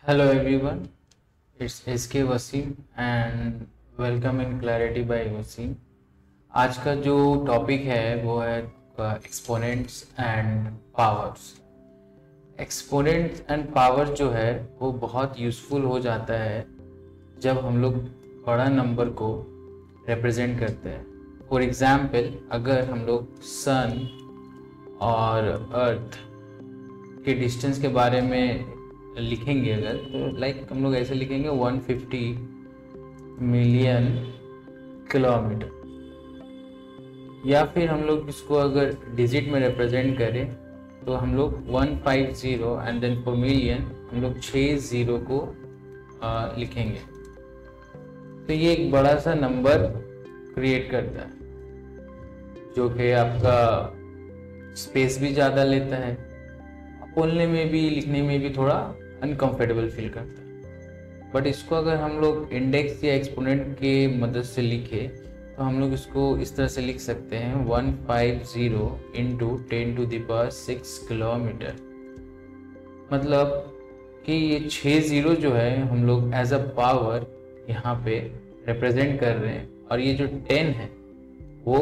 Hello everyone, it's SK Wasim and welcome in Clarity by Wasim. आज का जो टॉपिक है वो है exponents and powers. Exponents and power जो है वो बहुत यूज़फुल हो जाता है जब हम लोग बड़ा नंबर को रिप्रेजेंट करते हैं। फॉर एग्जाम्पल, अगर हम लोग सन और अर्थ के डिस्टेंस के बारे में लिखेंगे अगर, तो लाइक हम लोग ऐसे लिखेंगे 150 मिलियन किलोमीटर, या फिर हम लोग इसको अगर डिजिट में रिप्रेजेंट करें तो हम लोग 150 एंड देन फॉर मिलियन हम लोग 60 को लिखेंगे। तो ये एक बड़ा सा नंबर क्रिएट करता है जो कि आपका स्पेस भी ज़्यादा लेता है, बोलने में भी लिखने में भी थोड़ा अनकंफर्टेबल फील करता है। बट इसको अगर हम लोग इंडेक्स या एक्सपोनेंट के मदद से लिखे तो हम लोग इसको इस तरह से लिख सकते हैं 150 इंटू 10⁶ किलोमीटर। मतलब कि ये 60 जो है हम लोग एज अ पावर यहाँ पे रिप्रेजेंट कर रहे हैं, और ये जो 10 है वो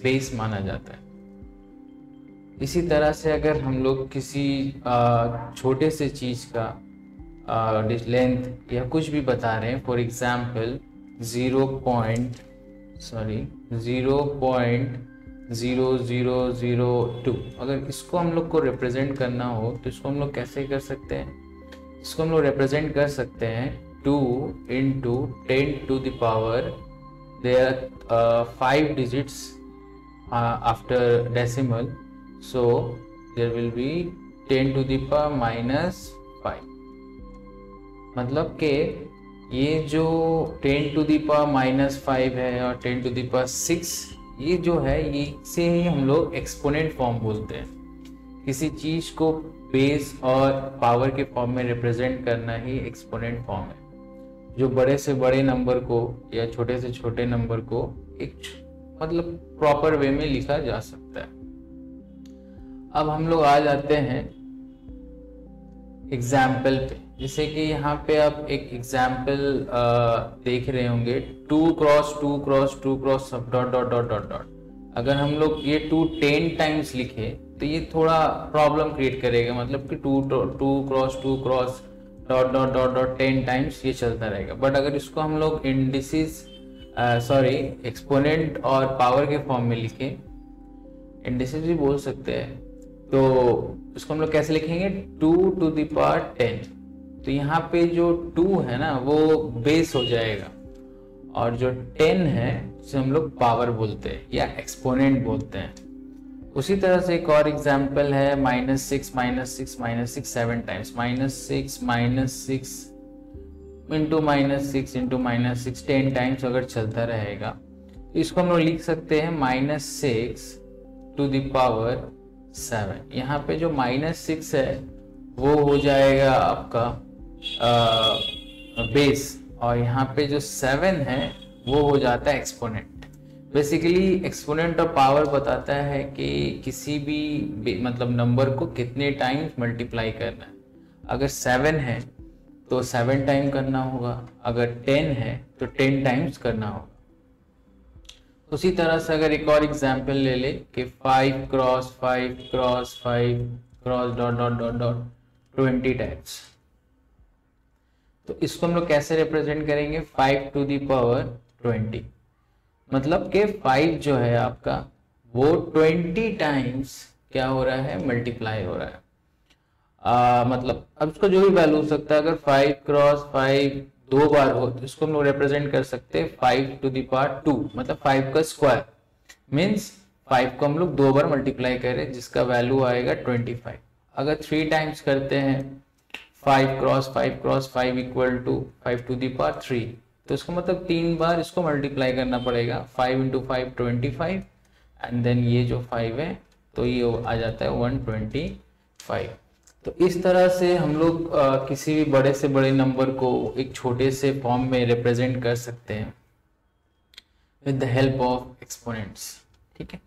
बेस माना जाता है। इसी तरह से अगर हम लोग किसी छोटे से चीज़ का लेंथ या कुछ भी बता रहे हैं, फॉर एग्जाम्पल 0.0002, अगर इसको हम लोग को रिप्रेजेंट करना हो तो इसको हम लोग कैसे कर सकते हैं? इसको हम लोग रिप्रेजेंट कर सकते हैं 2 into 10⁻, there 5 digits after decimal, so there will be 10⁻⁻5। मतलब कि ये जो 10⁻⁻5 है और 10⁻⁶, ये जो है ये से ही हम लोग एक्सपोनेंट फॉर्म बोलते हैं। किसी चीज़ को बेस और पावर के फॉर्म में रिप्रेजेंट करना ही एक्सपोनेंट फॉर्म है, जो बड़े से बड़े नंबर को या छोटे से छोटे नंबर को एक मतलब प्रॉपर वे में लिखा जा सकता है। अब हम लोग आ जाते हैं एग्जाम्पल पे। जैसे कि यहाँ पे आप एक एग्जाम्पल देख रहे होंगे 2×2×2× सब dot dot dot dot dot. अगर हम लोग ये 2 10 टाइम्स लिखे तो ये थोड़ा प्रॉब्लम क्रिएट करेगा, मतलब कि 2×2× dot dot dot dot 10 times ये चलता रहेगा। बट अगर इसको हम लोग इंडिसेस एक्सपोनेंट और पावर के फॉर्म में लिखे, इंडिसेस भी बोल सकते हैं, तो इसको हम लोग कैसे लिखेंगे 2⁻10। तो यहाँ पे जो 2 है ना वो बेस हो जाएगा, और जो 10 है उसे हम लोग पावर बोलते हैं या एक्सपोनेंट बोलते हैं। उसी तरह से एक और एग्जांपल है -6 7 टाइम्स, -6 इंटू -6 इंटू -6 10 टाइम्स अगर चलता रहेगा तो इसको हम लोग लिख सकते हैं -6⁻7। यहाँ पे जो -6 है वो हो जाएगा आपका बेस, और यहाँ पे जो 7 है वो हो जाता है एक्सपोनेंट। बेसिकली एक्सपोनेंट और पावर बताता है कि किसी भी मतलब नंबर को कितने टाइम्स मल्टीप्लाई करना है। अगर 7 है तो 7 टाइम करना होगा, अगर 10 है तो 10 टाइम्स करना होगा। उसी तरह से अगर एक और एग्जाम्पल ले ले कि 5×5×5 cross dot dot dot dot 20 times, तो इसको हम लोग कैसे रिप्रेजेंट करेंगे 5⁻20। मतलब कि 5 जो है आपका वो 20 टाइम्स क्या हो रहा है, मल्टीप्लाई हो रहा है। मतलब अब इसको जो भी वैल्यू हो सकता है, अगर 5×5 2 बार हो तो इसको हम लोग रिप्रेजेंट कर सकते हैं 5⁻2, मतलब 5 का स्क्वायर मीन्स 5 को हम लोग 2 बार मल्टीप्लाई करें जिसका वैल्यू आएगा 25। अगर 3 टाइम्स करते हैं 5×5×5 इक्वल टू 5⁻3, तो इसका मतलब 3 बार इसको मल्टीप्लाई करना पड़ेगा। 5 × 5 25, एंड देन ये जो 5 है तो ये आ जाता है 125। तो इस तरह से हम लोग किसी भी बड़े से बड़े नंबर को एक छोटे से फॉर्म में रिप्रेजेंट कर सकते हैं with the help of exponents. ठीक है,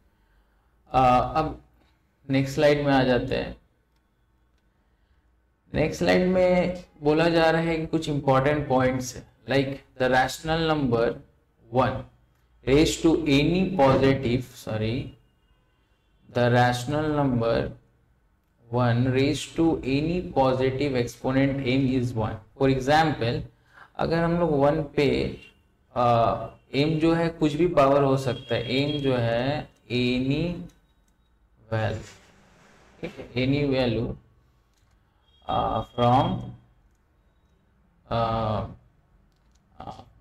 अब नेक्स्ट स्लाइड में आ जाते हैं। नेक्स्ट स्लाइड में बोला जा रहा है कि कुछ इंपॉर्टेंट पॉइंट्स है, like the rational number 1 raise to any positive the rational number 1 raised to any positive exponent m is 1. For example, अगर हम लोग 1 पे m जो है कुछ भी पावर हो सकता है, m जो है एनी वैल्यू, ठीक है, एनी वैल्यू फ्रॉम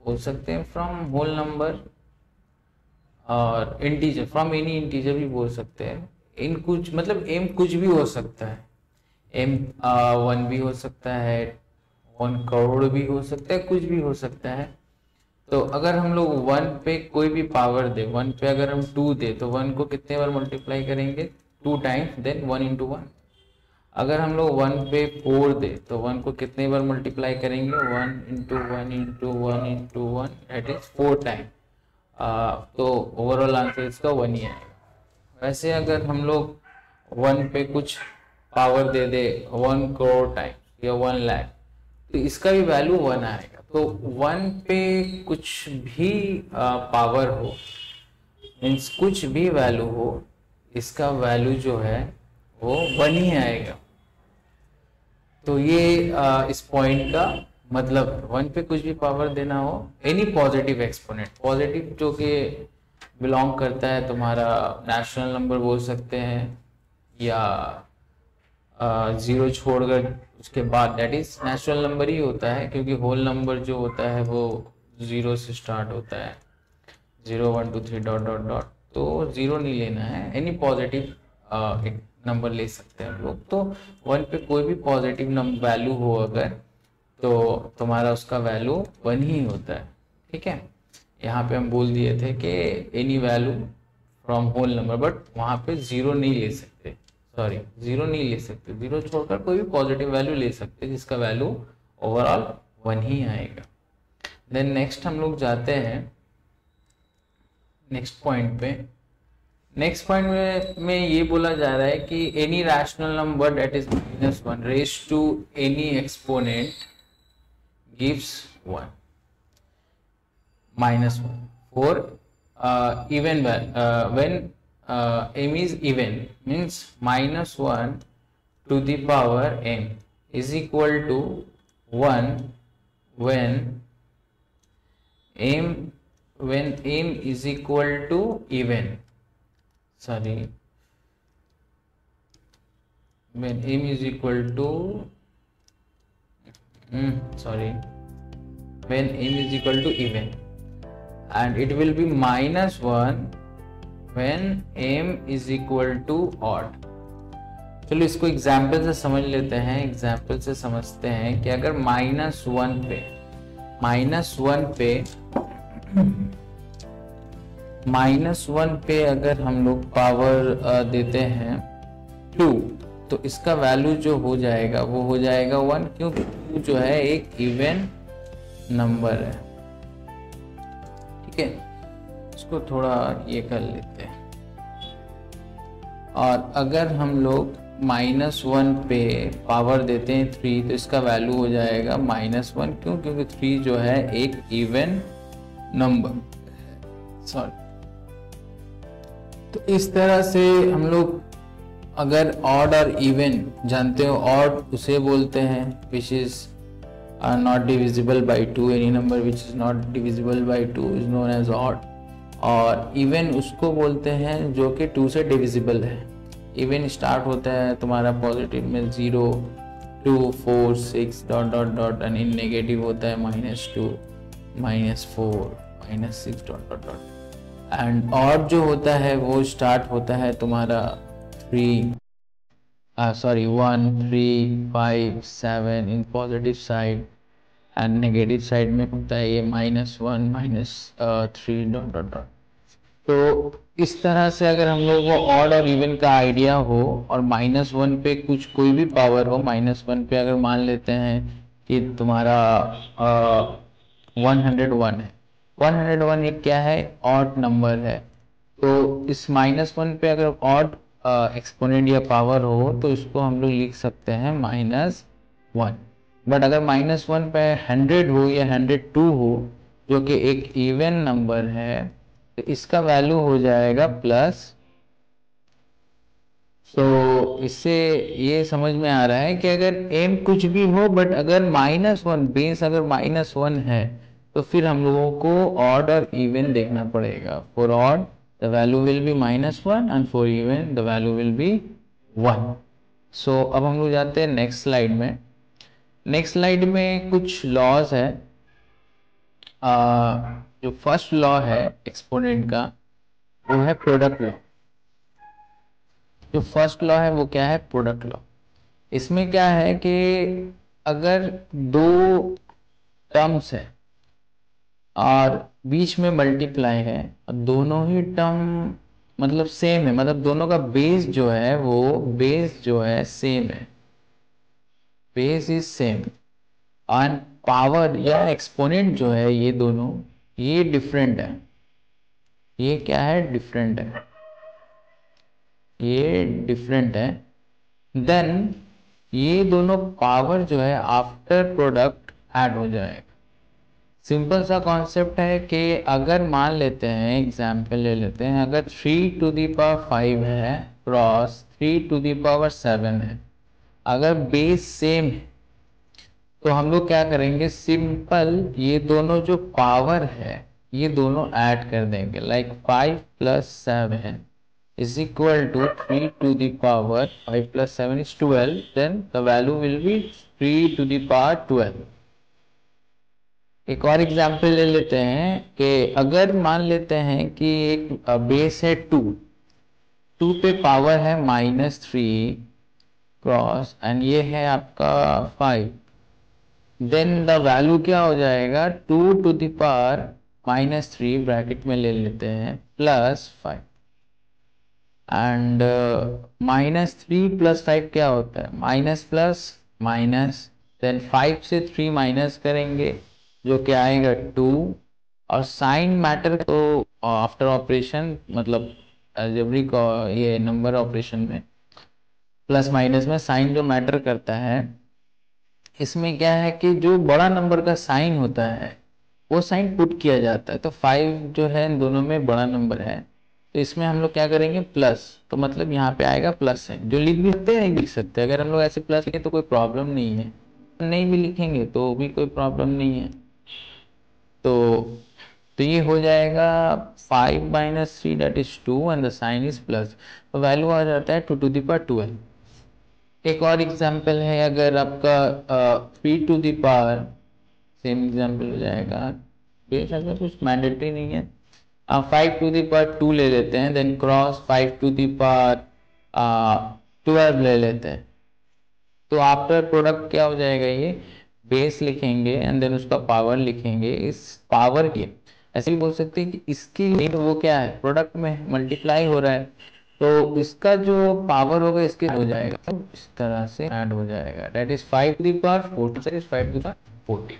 बोल सकते हैं फ्रॉम होल नंबर और इंटीजर, फ्रॉम एनी इंटीजर भी बोल सकते हैं। इन कुछ मतलब एम कुछ भी हो सकता है, एम 1 भी हो सकता है, 1 करोड़ भी हो सकता है, कुछ भी हो सकता है। तो अगर हम लोग 1 पे कोई भी पावर दे, 1 पे अगर हम 2 दे तो 1 को कितने बार मल्टीप्लाई करेंगे, 2 टाइम्स, देन 1 इंटू 1। अगर हम लोग 1 पे 4 दे तो 1 को कितने बार मल्टीप्लाई करेंगे, 1 into 1 into 1 into 1, that is 4 time. तो ओवरऑल आंसर इसका 1 ही आएगा। वैसे अगर हम लोग 1 पे कुछ पावर दे दे 1 करोड़ टाइम या 1 लाख, तो इसका भी वैल्यू 1 आएगा। तो 1 पे कुछ भी पावर हो, मीन्स कुछ भी वैल्यू हो, इसका वैल्यू जो है वो 1 ही आएगा। तो ये इस पॉइंट का मतलब 1 पे कुछ भी पावर देना हो, एनी पॉजिटिव एक्सपोनेंट, पॉजिटिव जो कि बिलोंग करता है तुम्हारा नेचुरल नंबर बोल सकते हैं, या 0 छोड़कर उसके बाद, दैट इज नेचुरल नंबर ही होता है, क्योंकि होल नंबर जो होता है वो 0 से स्टार्ट होता है, 0 1 2 3 डॉट डॉट डॉट। तो 0 नहीं लेना है, एनी पॉजिटिव एक नंबर ले सकते हैं हम लोग। तो 1 पे कोई भी पॉजिटिव वैल्यू हो अगर, तो तुम्हारा उसका वैल्यू 1 ही होता है, ठीक है। यहाँ पे हम बोल दिए थे कि any value from whole number, but वहाँ पे 0 नहीं ले सकते, 0 नहीं ले सकते, 0 छोड़कर कोई भी पॉजिटिव वैल्यू ले सकते जिसका वैल्यू ओवरऑल 1 ही आएगा। देन नेक्स्ट हम लोग जाते हैं नेक्स्ट पॉइंट पे। नेक्स्ट पॉइंट में ये बोला जा रहा है कि any rational number that is -1 raise to any exponent gives 1 -1 for even when m is even, means -1 to the power m is equal to 1 when m is equal to even, when m is equal to when m is equal to even, and it will be -1 when m is equal to odd। चलो इसको example से समझ लेते हैं। Example से समझते हैं कि अगर -1 पे अगर हम लोग पावर देते हैं 2, तो इसका वैल्यू जो हो जाएगा वो हो जाएगा 1, क्योंकि 2 जो है एक इवन नंबर है, ठीक है। इसको थोड़ा ये कर लेते हैं। और अगर हम लोग -1 पे पावर देते हैं 3, तो इसका वैल्यू हो जाएगा -1, क्यों, क्योंकि 3 जो है एक इवन नंबर, तो इस तरह से हम लोग अगर ऑड और इवन जानते हो, ऑड उसे बोलते हैं which is not divisible by 2, any number which is not divisible by 2 is known as odd, और इवन उसको बोलते हैं जो कि 2 से डिविजिबल है। इवन स्टार्ट होता है तुम्हारा पॉजिटिव में 0 2 4 6 dot dot dot, and in negative होता है -2 -4 -6 dot dot dot, and odd जो होता है वो स्टार्ट होता है तुम्हारा 1 3 5 7 in positive side, and negative side में होता है ये -1 -3 डॉट डॉट डॉट। तो इस तरह से अगर हम लोग को ऑड और इवन का आइडिया हो, और -1 पे कुछ कोई भी पावर हो, -1 पे अगर मान लेते हैं कि तुम्हारा 101 है, 101 ये क्या है, ऑड नंबर है। तो इस -1 पे अगर ऑड एक्सपोनेंट या पावर हो, तो इसको हम लोग लिख सकते हैं 1। बट अगर -1 पे 100 हो या 102 हो, जो कि एक इवन नंबर है, तो इसका वैल्यू हो जाएगा प्लस। तो इससे ये समझ में आ रहा है कि अगर m कुछ भी हो, बट अगर -1 बेस अगर -1 है, तो फिर हम लोगों को ऑड और इवन देखना पड़ेगा। For odd the value will be -1 and for even the value will be 1। सो अब हम लोग जाते हैं नेक्स्ट स्लाइड में। नेक्स्ट स्लाइड में कुछ लॉज है। जो फर्स्ट लॉ है एक्सपोनेंट का, वो है प्रोडक्ट लॉ। जो फर्स्ट लॉ है वो क्या है? Product law. इसमें क्या है कि अगर दो टर्म्स है और बीच में मल्टीप्लाई है और दोनों ही टर्म मतलब सेम है, मतलब दोनों का बेस जो है वो बेस जो है सेम है, बेस इज सेम, और पावर या एक्सपोनेंट जो है ये दोनों ये डिफरेंट है। ये क्या है? डिफरेंट है, ये डिफरेंट है। देन ये दोनों पावर जो है आफ्टर प्रोडक्ट ऐड हो जाएगा। सिंपल सा कॉन्सेप्ट है कि अगर मान लेते हैं, एग्जाम्पल ले लेते हैं, अगर 3⁵ है क्रॉस 3⁻7 है, अगर बेस सेम है तो हम लोग क्या करेंगे? सिंपल ये दोनों जो पावर है ये दोनों ऐड कर देंगे। Like 5 + 7 is equal to 3⁵5 + 7 is 12, then the value will be 3⁻12। एक और एग्जाम्पल ले लेते हैं कि अगर मान लेते हैं कि एक बेस है 2 पे पावर है -3 क्रॉस एंड ये है आपका 5, देन द वैल्यू क्या हो जाएगा? 2⁻³ ब्रैकेट में ले लेते हैं +5, एंड -3 + 5 क्या होता है? माइनस प्लस माइनस, देन 5 से 3 माइनस करेंगे जो कि आएगा 2। और साइन मैटर तो आफ्टर ऑपरेशन मतलब अलजेब्रिक ये नंबर ऑपरेशन में प्लस माइनस में साइन जो मैटर करता है, इसमें क्या है कि जो बड़ा नंबर का साइन होता है वो साइन पुट किया जाता है। तो 5 जो है इन दोनों में बड़ा नंबर है, तो इसमें हम लोग क्या करेंगे? प्लस। तो मतलब यहाँ पे आएगा प्लस है, जो लिख भी सकते हैं नहीं लिख सकते। अगर हम लोग ऐसे प्लस लिखें तो कोई प्रॉब्लम नहीं है, नहीं भी लिखेंगे तो भी कोई प्रॉब्लम नहीं है। तो ये हो जाएगा 5 - 3 that is 2 and the sign is plus, तो वैल्यू आ जाता है 2⁻12। एक और एग्जांपल है, अगर आपका 3⁻, सेम एग्जांपल हो जाएगा, बेशक कुछ मैंडेटरी नहीं है। 5⁻2 ले लेते हैं, देन क्रॉस 5⁻12 ले लेते हैं। तो आफ्टर प्रोडक्ट क्या हो जाएगा? ये बेस लिखेंगे एंड देन उसका पावर लिखेंगे। इस पावर के ऐसे भी बोल सकते हैं कि इसकी वो क्या है? प्रोडक्ट में मल्टीप्लाई हो रहा है, तो इसका जो पावर होगा इसके हो जाएगा, तो इस तरह से ऐड हो जाएगा। That is 5⁻40 5⁻40।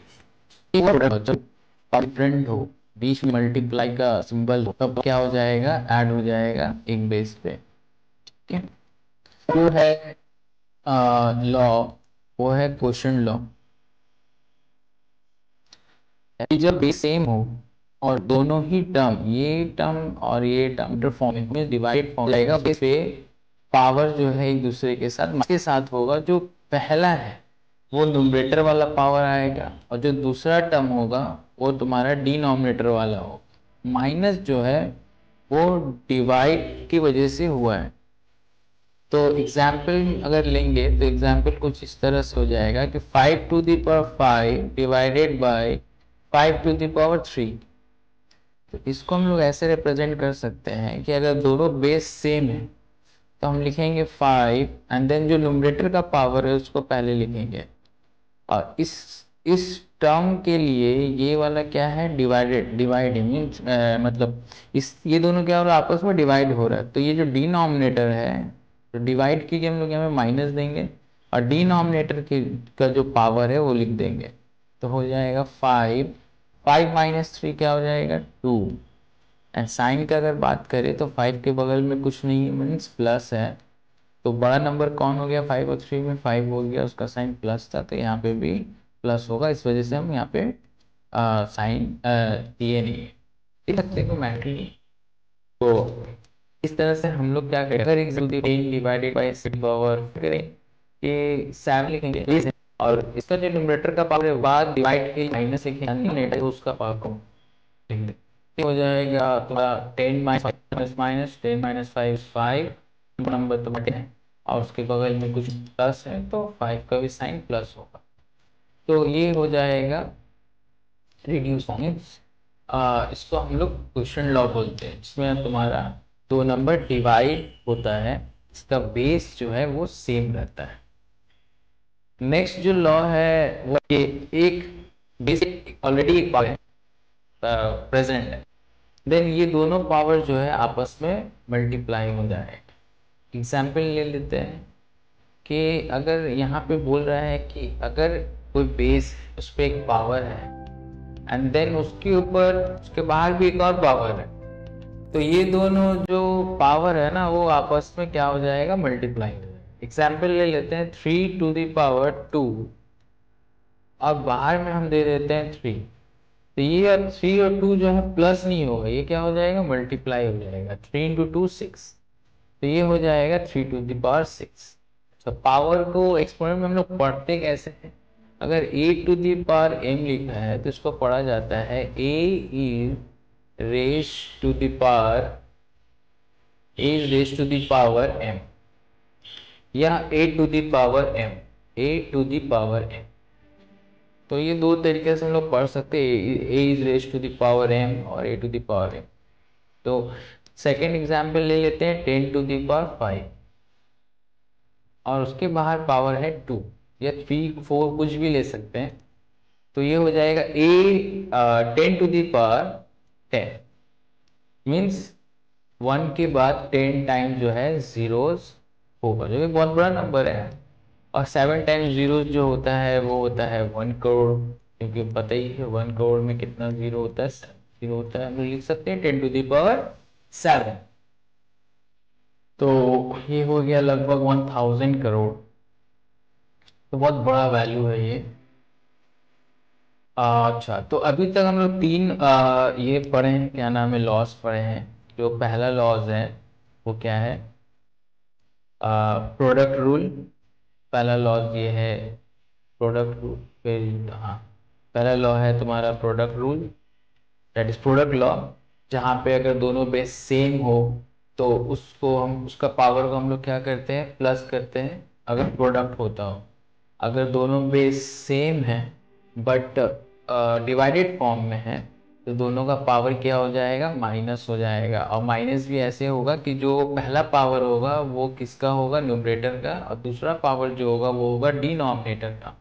डिफरेंट हो, बीच में मल्टीप्लाई का सिंबल हो, तब क्या हो जाएगा? ऐड हो जाएगा एक बेस पे। ठीक है, जो है लॉ वो है क्वोशंट लॉ। जब बेस सेम हो और दोनों ही टर्म, ये टर्म और ये टर्म फॉर्म में डिवाइड फॉर्म जाएगा, बेस पे पावर जो है एक दूसरे के साथ होगा। जो पहला है वो न्यूमरेटर वाला पावर आएगा और जो दूसरा टर्म होगा वो तुम्हारा डिनोमिनेटर वाला हो। माइनस जो है वो डिवाइड की वजह से हुआ है। तो एग्जाम्पल अगर लेंगे तो एग्जाम्पल कुछ इस तरह से हो जाएगा कि 5⁵ डिवाइडेड बाय 5⁵। तो इसको हम लोग ऐसे रिप्रेजेंट कर सकते हैं कि अगर दोनों बेस सेम है तो हम लिखेंगे 5 एंड देन जो न्यूमरेटर का पावर है उसको पहले लिखेंगे। और इस टर्म के लिए ये वाला क्या है? डिवाइड मीन्स मतलब इस ये दोनों क्या हो रहा है? आपस में डिवाइड हो रहा है। तो ये जो डिनोमिनेटर है, तो डिवाइड की हम लोग यहाँ पे माइनस देंगे और डिनोमिनेटर की का जो पावर है वो लिख देंगे। तो हो जाएगा 5 - 3 क्या हो जाएगा? 2। एंड साइन का अगर बात करें तो 5 के बगल में कुछ नहीं है, मीन्स प्लस है, तो बड़ा नंबर कौन हो गया 5 और 3 में, 5 हो गया, उसका साइन प्लस था तो यहाँ पे भी प्लस होगा, इस वजह से हम यहाँ पे साइन दिए नहीं है। देख सकते हैं मैट्री। तो इस तरह से हम लोग क्या करें, अगर एक 10 डिवाइडेड बाई 6 पावर करें कि 7 लिखेंगे और इसका जो न्यूमरेटर का पावर है बाद डिवाइड के माइनस एक है उसका पावर को लिख दें, हो जाएगा थोड़ा 10 माइनस माइनस 10 माइनस 5 5 नंबर तो बटे है और उसके बगल में कुछ प्लस है तो 5 का भी साइन प्लस होगा। तो ये हो जाएगा रिड्यूस फॉर्म। इसको हम लोग क्वेश्चन लॉ बोलते हैं, जिसमें तुम्हारा दो नंबर डिवाइड होता है, इसका बेस जो है वो सेम रहता है। नेक्स्ट जो लॉ है वो ये एक बेस ऑलरेडी एक पावर है प्रेजेंट है, देन ये दोनों पावर जो है आपस में मल्टीप्लाई हो जाएगा। एग्जाम्पल ले लेते हैं कि अगर यहाँ पे बोल रहा है कि अगर कोई बेस उस पर एक पावर है एंड देन उसके ऊपर उसके बाहर भी एक और पावर है, तो ये दोनों जो पावर है ना वो आपस में क्या हो जाएगा, मल्टीप्लाई हो जाएगा। एग्जाम्पल ले लेते हैं 3 टू द पावर 2 और बाहर में हम दे देते हैं 3, तो ये 3 और 2 जो है प्लस नहीं होगा, ये क्या हो जाएगा, मल्टीप्लाई हो जाएगा। 3 इंटू 2 6, तो ये हो जाएगा 3 टू द पावर 6। तो पावर को एक्सपोनेंट में हम लोग पढ़ते कैसे हैं, अगर a to the power m लिखा है तो इसको पढ़ा जाता है a is raise to the power m या a to the power m, a to the power m। तो ये दो तरीके से हम लोग पढ़ सकते हैं, a is raise to the power m और a to the power m। तो सेकेंड एग्जाम्पल ले लेते हैं 10 टू द पावर 5 और उसके बाहर पावर है 2 या 3 4 कुछ भी ले सकते हैं, तो ये हो जाएगा a 10 to the power 10 means 1 के बाद 10 टाइम जो है जीरोस होगा, जो कि बहुत बड़ा नंबर है। और 7 टाइम्स जीरो जो होता है वो होता है 1 करोड़, क्योंकि पता ही है 1 करोड़ में कितना जीरो होता है, जीरो होता है। हम लोग लिख सकते हैं 10 टू द पावर 7, तो ये हो गया लगभग 1000 करोड़, तो बहुत बड़ा वैल्यू है ये। अच्छा, तो अभी तक हम लोग तीन ये पढ़े हैं, क्या नाम है, लॉस पढ़े हैं। जो पहला लॉज है वो क्या है, प्रोडक्ट रूल। पहला लॉज ये है प्रोडक्ट रूल, फिर हाँ पहला लॉ है तुम्हारा product rule, that is product law, जहाँ पे अगर दोनों बेस सेम हो तो उसको हम उसका पावर को हम लोग क्या करते हैं, प्लस करते हैं अगर प्रोडक्ट होता हो। अगर दोनों बेस सेम है बट डिवाइडेड फॉर्म में है तो दोनों का पावर क्या हो जाएगा, माइनस हो जाएगा। और माइनस भी ऐसे होगा कि जो पहला पावर होगा वो किसका होगा, न्यूमरेटर का, और दूसरा पावर जो होगा वो होगा डिनोमिनेटर का।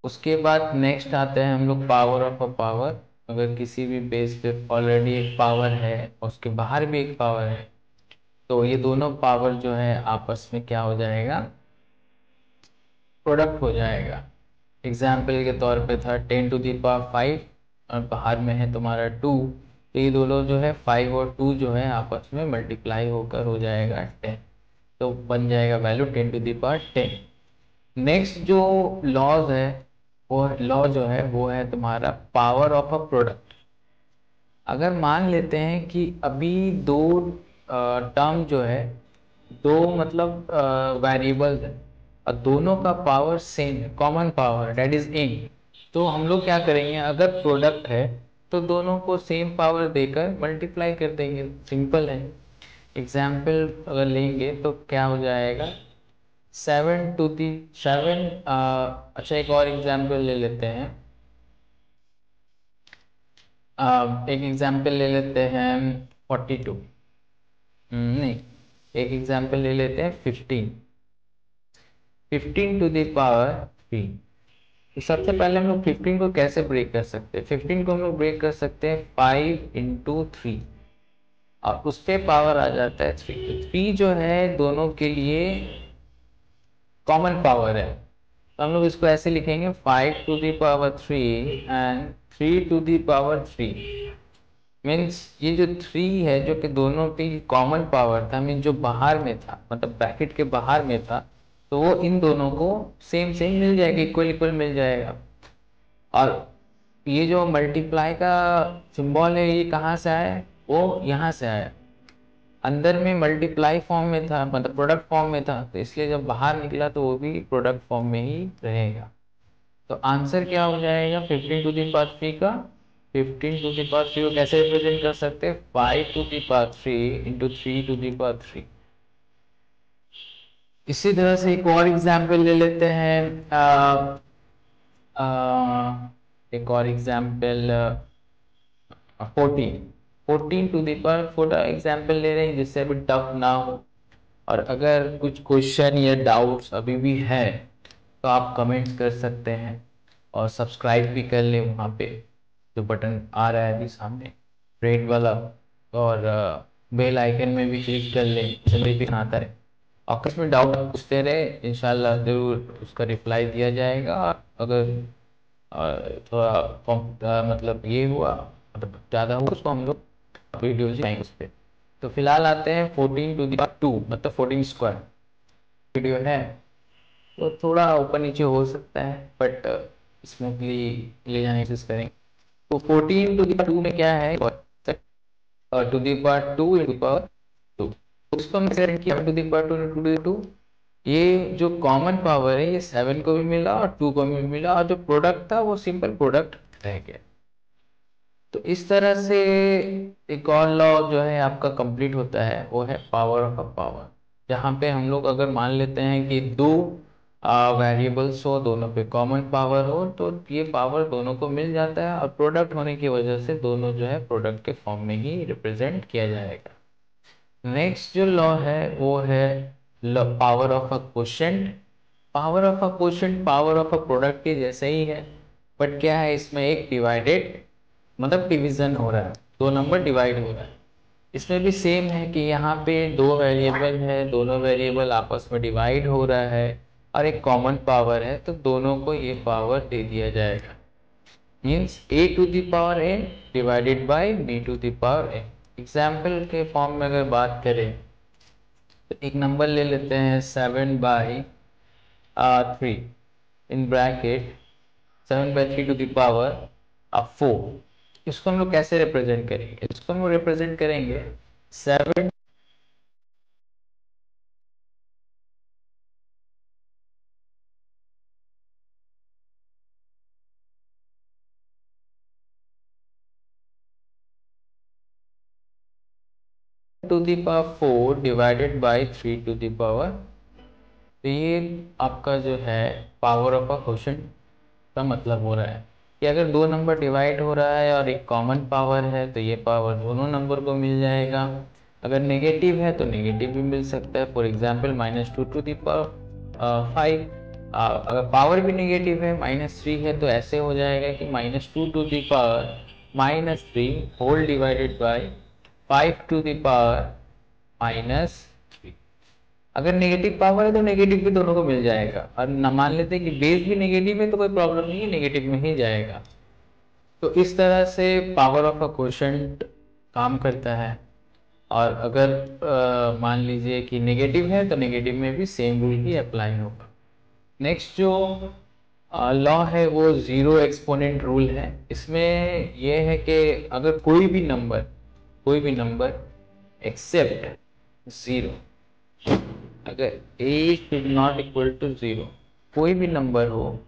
उसके बाद नेक्स्ट आते हैं हम लोग पावर ऑफ अ पावर। अगर किसी भी बेस पे ऑलरेडी एक पावर है और उसके बाहर भी एक पावर है तो ये दोनों पावर जो है आपस में क्या हो जाएगा, प्रोडक्ट हो जाएगा। एग्जाम्पल के तौर पे था 10 टू दी पावर 5 और बाहर में है तुम्हारा 2, तो ये दोनों जो है 5 और 2 जो है आपस में मल्टीप्लाई होकर हो जाएगा 10, तो बन जाएगा value 10 to the power 10। Next जो लॉज है वो लॉ जो है वो है तुम्हारा पावर ऑफ अ प्रोडक्ट। अगर मान लेते हैं कि अभी दो टर्म जो है, दो मतलब वेरिएबल्स है और दोनों का पावर सेम है, common power, that is in, तो हम लोग क्या करेंगे, अगर प्रोडक्ट है तो दोनों को सेम पावर देकर मल्टीप्लाई कर देंगे, सिंपल है। एग्जाम्पल अगर लेंगे तो क्या हो जाएगा, 7 अच्छा एक और एग्जाम्पल ले लेते हैं। एक एग्जाम्पल ले लेते हैं 42, नहीं, एक एग्जाम्पल ले लेते हैं 15 टू द पावर 3। तो सबसे पहले हम लोग 15 को कैसे ब्रेक कर सकते हैं, 15 को हम लोग ब्रेक कर सकते हैं 5 × 3, और उस पे पावर आ जाता है 3। तो 3 जो है दोनों के लिए कॉमन पावर है, तो हम लोग इसको ऐसे लिखेंगे 5 to the power 3 and 3 to the power 3। Means ये जो 3 है जो कि दोनों की कॉमन पावर था, मीन जो बाहर में था, मतलब ब्रैकेट के बाहर में था, तो वो इन दोनों को सेम सेम मिल जाएगा, इक्वल इक्वल मिल जाएगा। और ये जो मल्टीप्लाई का सिंबल है ये कहाँ से आया है, वो यहाँ से आया। अंदर में मल्टीप्लाई फॉर्म में था, मतलब प्रोडक्ट फॉर्म में था, तो इसलिए जब बाहर निकला तो वो भी प्रोडक्ट फॉर्म में ही रहेगा। तो आंसर क्या हो जाएगा 15 टू द पावर 3 का। 15 टू द पावर 3 को कैसे रिप्रेजेंट कर सकते हैं, 5 to the power 3 into 3 to the power 3। इसी तरह से एक और एग्जाम्पल ले लेते हैं, एक और एग्जाम्पल 14 टू द पावर 4 का एग्जाम्पल ले रहे हैं, जिससे अभी टफ ना हो। और अगर कुछ क्वेश्चन या डाउट्स अभी भी है तो आप कमेंट कर सकते हैं, और सब्सक्राइब भी कर ले, वहाँ पे जो बटन आ रहा है अभी सामने रेड वाला, और बेल आइकन में भी क्लिक कर ले, नोटिफिकेशन आता है। और कुछ में डाउट पूछते रहे, इंशाल्लाह ज़रूर उसका रिप्लाई दिया जाएगा। अगर थोड़ा मतलब ये हुआ, मतलब ज़्यादा हुआ, उसको हम लोग वीडियोज बनाएंगे उस पर। तो फिलहाल आते हैं 14 टू द पावर 2, मतलब 14 स्क्वायर वीडियो है, तो थोड़ा ऊपर नीचे हो सकता है, बट स्मूथली ले जाने की कोशिश करेंगे। तो 14 टू द पावर 2 में क्या है, to the power 2 into power 2, उसको हम सेट किया 2 टू द पावर 2 ये जो कॉमन पावर है ये 7 को भी मिला और 2 को भी मिला, और जो प्रोडक्ट था वो सिंपल प्रोडक्ट रह गया। तो इस तरह से एक और लॉ जो है आपका कंप्लीट होता है, वो है पावर ऑफ अ पावर। जहाँ पे हम लोग अगर मान लेते हैं कि दो वेरिएबल्स हो, दोनों पे कॉमन पावर हो, तो ये पावर दोनों को मिल जाता है, और प्रोडक्ट होने की वजह से दोनों जो है प्रोडक्ट के फॉर्म में ही रिप्रेजेंट किया जाएगा। नेक्स्ट जो लॉ है वो है power of a quotient. Power of a quotient power of a product के जैसे ही है, बट क्या है इसमें एक डिवाइडेड, मतलब डिवीजन हो रहा है, दो नंबर डिवाइड हो रहा है। इसमें भी सेम है कि यहाँ पे दो वेरिएबल है, दोनों वेरिएबल आपस में डिवाइड हो रहा है, और एक कॉमन पावर है, तो दोनों को ये पावर दे दिया जाएगा। Means a to the power n divided by b to the power n। Example के फॉर्म में अगर बात करें तो एक नंबर ले लेते हैं 7/3 in bracket 7/3 to the power 4। इसको हम लोग कैसे रिप्रेजेंट करेंगे, इसको हम लोग रिप्रेजेंट करेंगे 7 to the power 4 divided by 3 to the power. तो ये आपका जो है पावर ऑफ अ क्वोशंट का मतलब हो रहा है कि अगर दो नंबर डिवाइड हो रहा है और एक कॉमन पावर है, तो ये पावर दोनों नंबर को मिल जाएगा। अगर नेगेटिव है तो नेगेटिव भी मिल सकता है, for example -2 to the power 5। अगर पावर भी नेगेटिव है, -3 है, तो ऐसे हो जाएगा कि -2 to the power -3 whole divided by 5 to the power -3। अगर नेगेटिव पावर है तो नेगेटिव भी दोनों को मिल जाएगा, और न मान लेते हैं कि बेस भी नेगेटिव है तो कोई प्रॉब्लम नहीं है, नेगेटिव में ही जाएगा। तो इस तरह से पावर ऑफ अ क्वोशंट काम करता है। और अगर मान लीजिए कि नेगेटिव है तो नेगेटिव में भी सेम रूल ही अप्लाई होगा। नेक्स्ट जो लॉ है वो ज़ीरो एक्सपोनेंट रूल है। इसमें यह है कि अगर कोई भी नंबर एक्सेप्ट ज़ीरो, अगर a is not equal to 0, कोई भी नंबर हो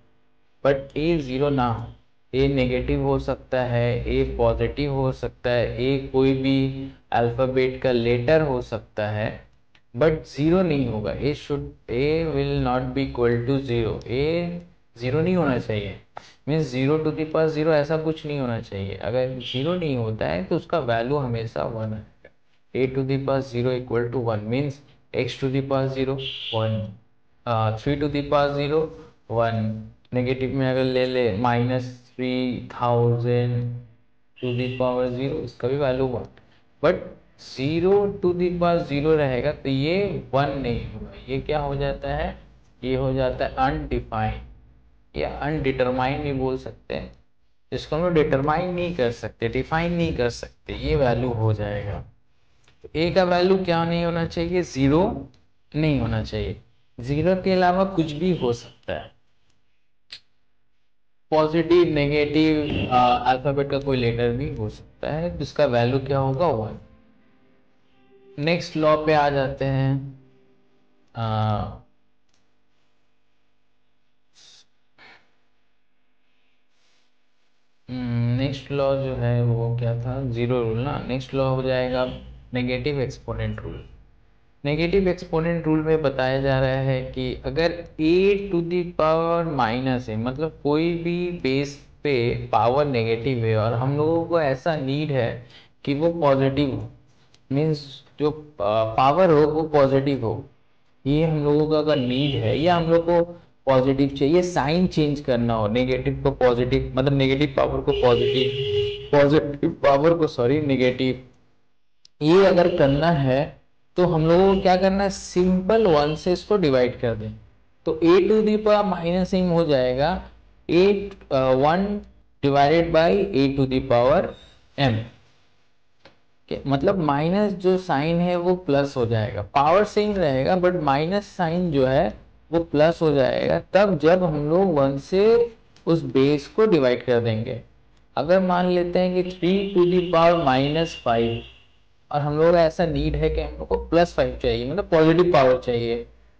बट a 0 ना हो, ए नेगेटिव हो सकता है, ए पॉजिटिव हो सकता है, ए कोई भी अल्फ़ाबेट का लेटर हो सकता है, बट ज़ीरो नहीं होगा। A will not be equal to zero, A zero नहीं होना चाहिए। Means zero to the power zero ऐसा कुछ नहीं होना चाहिए। अगर ज़ीरो नहीं होता है तो उसका वैल्यू हमेशा वन है। a to the power 0 equal to 1 means x to the power 0 1, 3 to the power 0 1, negative में अगर ले ले -3000 टू द पावर 0, इसका भी value 1, but 0 to the power 0 रहेगा तो ये 1 नहीं होगा। ये क्या हो जाता है, ये हो जाता है अनडिफाइंड या अनडिटरमाइंड भी बोल सकते हैं। इसको हम लोग डिटरमाइन नहीं कर सकते, डिफाइन नहीं कर सकते, ये वैल्यू हो जाएगा। ए का वैल्यू क्या नहीं होना चाहिए, जीरो नहीं होना चाहिए। जीरो के अलावा कुछ भी हो सकता है, पॉजिटिव नेगेटिव अल्फाबेट का कोई लेटर भी हो सकता है, जिसका वैल्यू क्या होगा, वन। नेक्स्ट लॉ पे आ जाते हैं। नेक्स्ट लॉ जो है वो क्या था, जीरो रूल ना। नेक्स्ट लॉ हो जाएगा negative exponent rule. Negative exponent rule में बताया जा रहा है कि अगर ए टू द पावर माइनस है, मतलब कोई भी बेस पे पावर नेगेटिव है और हम लोगों को ऐसा नीड है कि वो पॉजिटिव हो, मीन्स जो पावर हो वो पॉजिटिव हो, ये हम लोगों का अगर नीड है, या हम लोग को पॉजिटिव चाहिए, साइन चेंज करना हो, नेगेटिव को पॉजिटिव, मतलब नेगेटिव पावर को पॉजिटिव, पॉजिटिव पावर को सॉरी नेगेटिव, ये अगर करना है तो हम लोगों को क्या करना है, सिंपल वन से इसको डिवाइड कर दें। तो A to the power minus M हो जाएगा at one divided by A to the power M. मतलब माइनस जो साइन है वो प्लस हो जाएगा, पावर सेम रहेगा बट माइनस साइन जो है वो प्लस हो जाएगा तब जब हम लोग वन से उस बेस को डिवाइड कर देंगे। अगर मान लेते हैं कि 3 टू दी पावर -5 और हम लोग ऐसा नीड है कि हम लोग को +5 चाहिए, मतलब पॉजिटिव पावर चाहिए,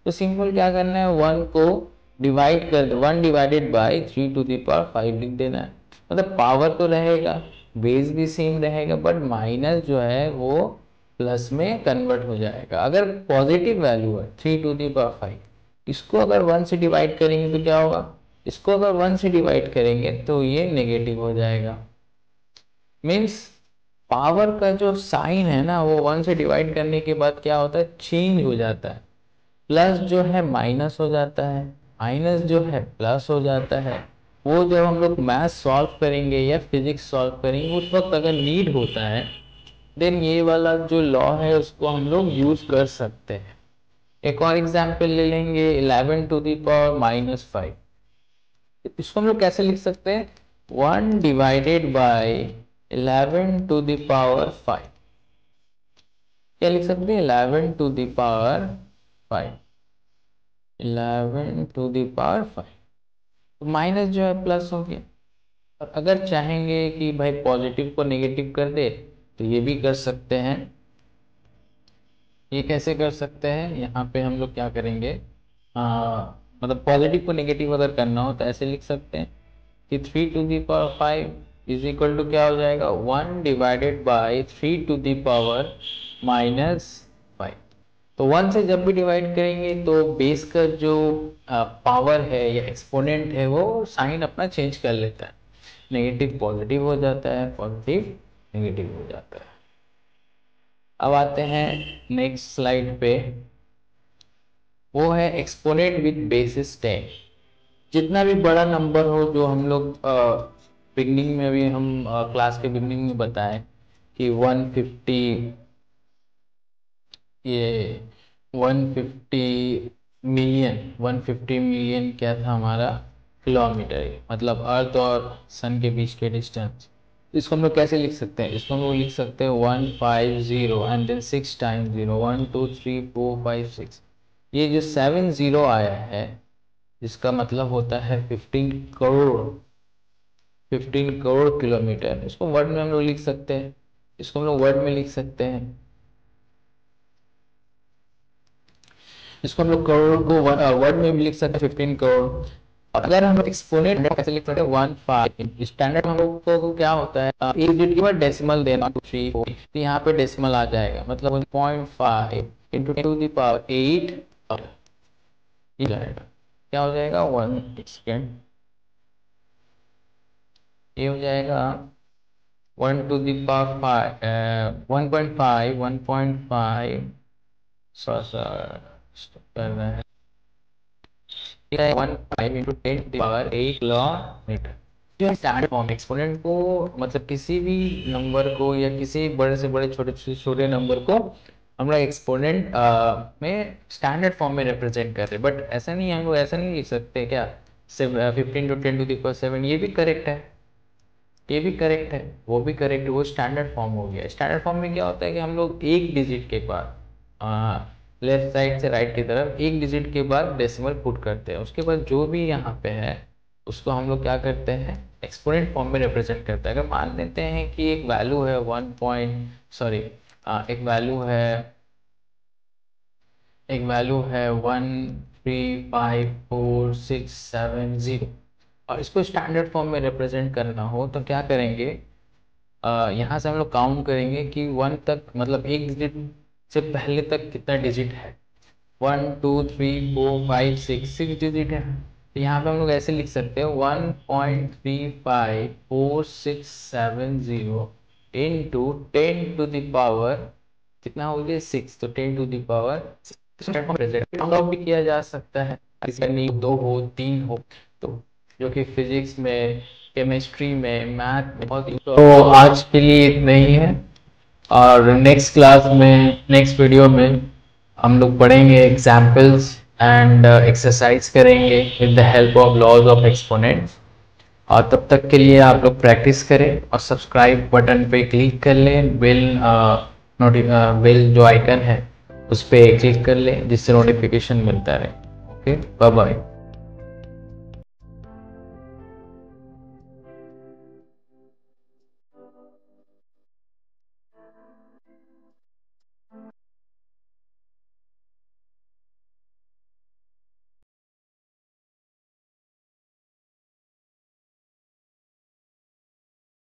तो सिंपल क्या करना है, वन को डिवाइड कर, one divided by 3 to the power 5 लिख देना है। मतलब पावर तो रहेगा, बेस भी सेम रहेगा, बट माइनस जो है वो प्लस में कन्वर्ट हो जाएगा। अगर पॉजिटिव वैल्यू है 3 टू द पावर 5, इसको अगर वन से डिवाइड करेंगे तो क्या होगा, इसको अगर वन से डिवाइड करेंगे तो ये नेगेटिव हो जाएगा। मीन्स पावर का जो साइन है ना वो वन से डिवाइड करने के बाद क्या होता है, चेंज हो जाता है। प्लस जो है माइनस हो जाता है, माइनस जो है प्लस हो जाता है। वो जब हम लोग मैथ सॉल्व करेंगे या फिजिक्स सॉल्व करेंगे उस वक्त अगर नीड होता है देन ये वाला जो लॉ है उसको हम लोग यूज कर सकते हैं। एक और एग्जांपल ले लेंगे, 11 टू द पावर -5। इसको हम लोग कैसे लिख सकते हैं, 1 divided by 11 to the power 5। क्या लिख सकते हैं, 11 to the power 5, 11 to the power 5। तो माइनस जो है प्लस हो गया। और अगर चाहेंगे कि भाई पॉजिटिव को नेगेटिव कर दे तो ये भी कर सकते हैं। ये कैसे कर सकते हैं, यहाँ पे हम लोग क्या करेंगे, मतलब पॉजिटिव को नेगेटिव अगर करना हो तो ऐसे लिख सकते हैं कि 3 to the power 5 is equal to क्या हो जाएगा, 1 divided by 3 to the power -5। तो 1 से जब भी डिवाइड करेंगे तो बेस का जो पावर है या एक्सपोनेंट है वो साइन अपना चेंज कर लेता है, नेगेटिव पॉजिटिव हो जाता है, पॉजिटिव नेगेटिव हो जाता है। अब आते हैं नेक्स्ट स्लाइड पे, वो है एक्सपोनेंट विद बेसिस 10। जितना भी बड़ा नंबर हो, जो हम लोग बिगनिंग में भी हम क्लास के बिगनिंग में बताएं कि 150, ये 150 मिलियन क्या था हमारा, किलोमीटर, मतलब अर्थ और सन के बीच के डिस्टेंस। इसको हम लोग कैसे लिख सकते हैं, इसको हम लोग लिख सकते हैं 150 एंड देन 6 टाइम्स 0, 1 2 3 4 5 6। ये जो 7 0 आया है जिसका मतलब होता है 15 करोड़, 15 करोड़ किलोमीटर। इसको वर्ड में हम लोग लिख सकते हैं, इसको हम लोग वर्ड में लिख सकते हैं, इसको हम लोग करोड़ को वर्ड में भी लिख सकते हैं 15 करोड़। अगर हम एक्सपोनेंट कैसे लिख सकते हैं 1/5 स्टैंडर्ड हम लोग को क्या होता है एक डिजिट के बाद डेसिमल देना 2 3 4 तो यहाँ पे डेसिमल आ जाएगा मतलब 1.5 इंटू 10⁸ ये जाएगा क्या हो जाएगा 1 सेकेंड ये हो जाएगा 1/5 कर रहे हैं 1/5 इंटू 10⁸ जो स्टैंडर्ड फॉर्म एक्सपोनेंट को मतलब किसी भी नंबर को या किसी बड़े से बड़े छोटे से छोटे नंबर को हम लोग एक्सपोनेंट में स्टैंडर्ड फॉर्म में रिप्रेजेंट कर रहे हैं बट ऐसा नहीं हम लोग ऐसा नहीं लिख सकते क्या 15 to 10⁻7 ये भी करेक्ट है ये भी करेक्ट है वो भी करेक्ट है वो स्टैंडर्ड फॉर्म हो गया स्टैंडर्ड फॉर्म में क्या होता है कि हम लोग एक डिजिट के बाद लेफ्ट साइड से राइट की तरफ एक डिजिट के बाद डेसिमल पुट करते हैं उसके बाद जो भी यहाँ पे है उसको हम लोग क्या करते हैं एक्सपोनेंट फॉर्म में रिप्रेजेंट करते हैं अगर मान लेते हैं कि एक वैल्यू है एक वैल्यू है 1 3 5 4 6 7 0 और इसको स्टैंडर्ड फॉर्म में रिप्रेजेंट करना हो तो क्या करेंगे यहाँ से हम लोग काउंट करेंगे कि 1 तक मतलब एक डिजिट से पहले तक कितना डिजिट है 1 2 3 4 5 6 डिजिट है तो यहाँ पे हम लोग ऐसे लिख सकते हैं 1.35467 इंटू 10⁻, कितना हो गया 6 तो 10⁻, भी किया जा सकता है नहीं 2 हो 3 हो तो जो कि फिजिक्स में केमिस्ट्री में मैथ में बहुत तो आज के लिए इतना ही है और नेक्स्ट क्लास में नेक्स्ट वीडियो में हम लोग पढ़ेंगे एग्जाम्पल्स एंड एक्सरसाइज करेंगे with the help of laws of exponents और तब तक के लिए आप लोग प्रैक्टिस करें और सब्सक्राइब बटन पे क्लिक कर लें बेल जो आइकन है उस पर क्लिक कर लें जिससे नोटिफिकेशन मिलता रहे ओके बाय बाय।